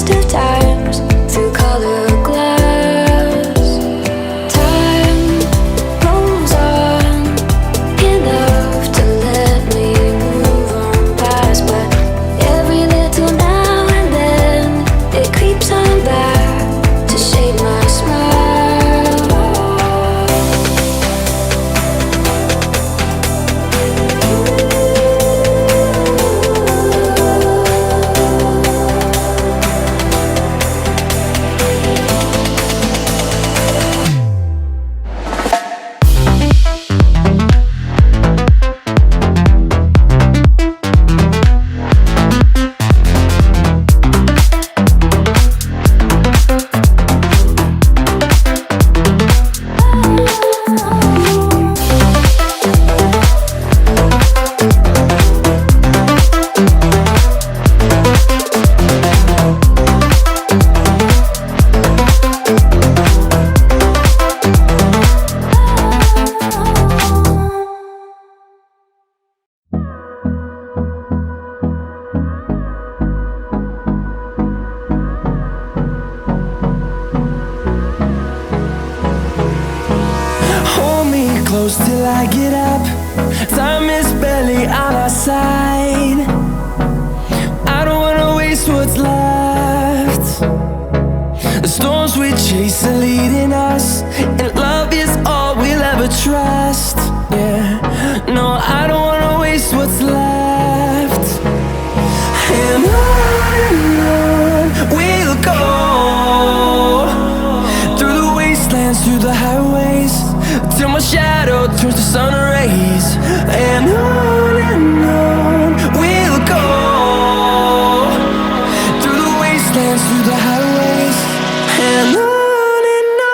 best of times through colored glass. Time rolls on enough to let me move on past, but every little now and then it creeps on back to shade my smile. Hold me close till I get up. Time is barely on our side. I don't wanna waste what's left. The storms we chase are leading us, and love is all we'll ever trust. Yeah, no, I don't wanna waste what's left. And on we'll go, through the wastelands, through the highways, till my shadow turns to sun rays. And on we'll go, through the wastelands, through the highways, and on we'll go.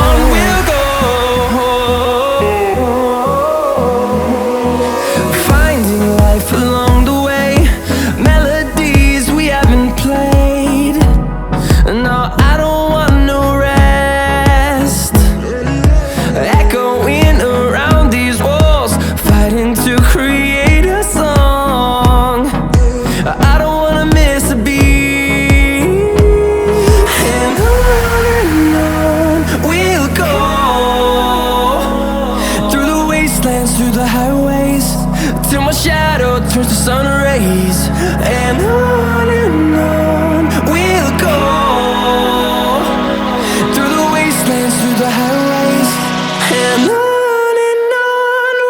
On we'll go, finding life along the way, melodies we haven't played. No, I don't want no rest, echoing around these walls, fighting to create a song. I don't wanna miss a beat. And on we'll go, through the wastelands, through the highways, till my shadow turns to sun rays. And on we'll go, through the wastelands, through the highways, and on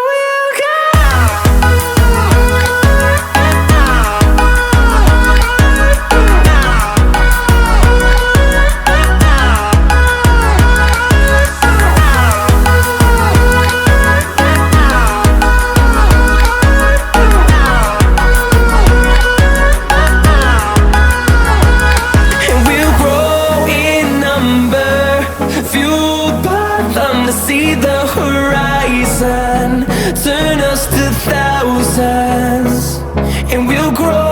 we'll go. And we'll grow in number, fueled by them to see the horizon, turn us to thousands. And we'll grow